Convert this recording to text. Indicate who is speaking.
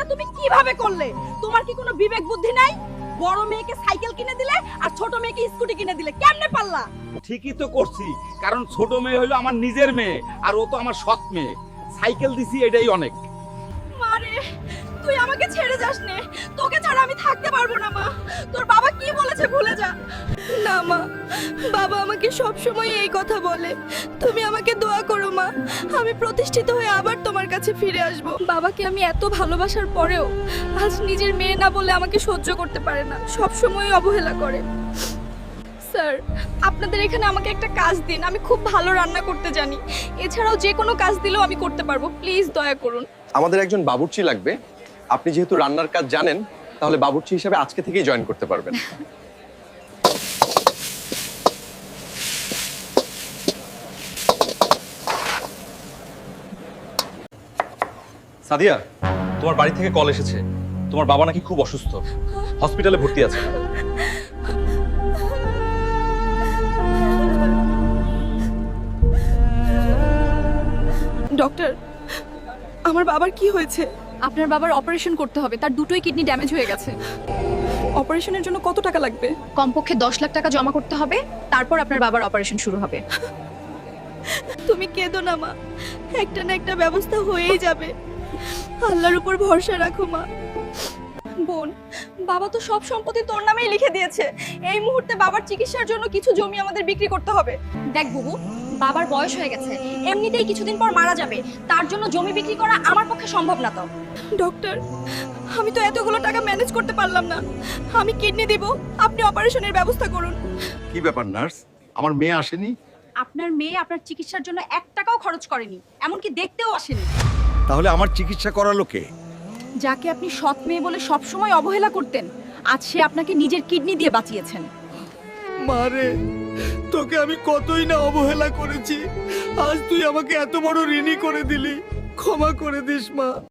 Speaker 1: তুমি কিভাবে করলে? তোমার কি কোনো বিবেক বুদ্ধি নাই? বড় মেয়েকে সাইকেল কিনে দিলে আর ছোট মেয়েকে স্কুটি কিনে দিলে, কেমনে পারলা?
Speaker 2: ঠিকই তো করছি, কারণ ছোট মেয়ে হলো আমার নিজের মেয়ে আর ও তো আমার সৎ মেয়ে। সাইকেল দিছি এটাই অনেক।
Speaker 1: মারে, তুই আমাকে ছেড়ে যাস নে, তোকে ছাড়া আমি থাকতে পারবো না মা। তোর বাবা কি বলেছে ভুলে যা। না মা, বাবা আমাকে সব সময় এই কথা বলে। তুমি আমাকে দোয়া করো মা, আমি প্রতিষ্ঠিত হয়ে আবার তোমার কাছে ফিরে আসব। বাবাকে আমি এত ভালোবাসার পরেও আজ নিজের মেয়ে না বলে আমাকে সহ্য করতে পারে না, সব সময় অবহেলা করে। স্যার, আপনাদের এখানে আমাকে একটা কাজ দিন, আমি খুব ভালো রান্না করতে জানি। এছাড়াও যে কোনো কাজ দিলেও আমি করতে পারবো, প্লিজ দয়া করুন।
Speaker 3: আমাদের একজন বাবুর্চি লাগবে। আপনি যেহেতু রান্নার কাজ জানেন, তাহলে বাবুর্চি হিসেবে আজকে থেকেই জয়েন করতে পারবেন। সাদিয়া, তোমার বাড়ি থেকে কল এসেছে। তোমার বাবা নাকি খুব অসুস্থ, হসপিটালে ভর্তি আছে।
Speaker 1: ডক্টর, আমার বাবার কি হয়েছে?
Speaker 4: আপনার বাবার অপারেশন করতে হবে, তার দুটোই কিডনি ড্যামেজ হয়ে গেছে।
Speaker 1: অপারেশনের জন্য কত টাকা লাগবে?
Speaker 4: কমপক্ষে 10 লাখ টাকা জমা করতে হবে, তারপর আপনার বাবার অপারেশন শুরু হবে।
Speaker 1: তুমি কেঁদো না মা, একটা না একটা ব্যবস্থা হয়েই যাবে। আল্লাহর উপর ভরসা রাখো মা। বোন, বাবা তো সব সম্পত্তি তোর নামেই লিখে দিয়েছে। এই মুহূর্তে বাবার চিকিৎসার জন্য কিছু জমি আমাদের বিক্রি করতে হবে।
Speaker 4: দেখ বুবু, বাবার বয়স হয়ে গেছে, এমনিতেই কিছুদিন পর মারা যাবে, তার জন্য জমি বিক্রি করা আমার পক্ষে সম্ভব না। তো
Speaker 1: ডক্টর, আমি তো এতগুলো টাকা ম্যানেজ করতে পারলাম না। আমি কিডনি দিব, আপনি অপারেশনের ব্যবস্থা করুন।
Speaker 5: কি ব্যাপার নার্স, আমার মেয়ে আসেনি?
Speaker 4: আপনার মেয়ে আপনার চিকিৎসার জন্য 1 টাকাও খরচ করেনি, এমনকি দেখতেও আসেনি।
Speaker 5: তাহলে আমার চিকিৎসা করালো কে?
Speaker 4: যাকে আপনি সৎ মেয়ে বলে সব সময় অবহেলা করতেন, আজ সে আপনাকে নিজের কিডনি দিয়ে বাঁচিয়েছেন।
Speaker 6: মারে, তোকে আমি কতই না অবহেলা করেছি, আজ তুই আমাকে এত বড় ঋণী করে দিলি। ক্ষমা করে দিস মা।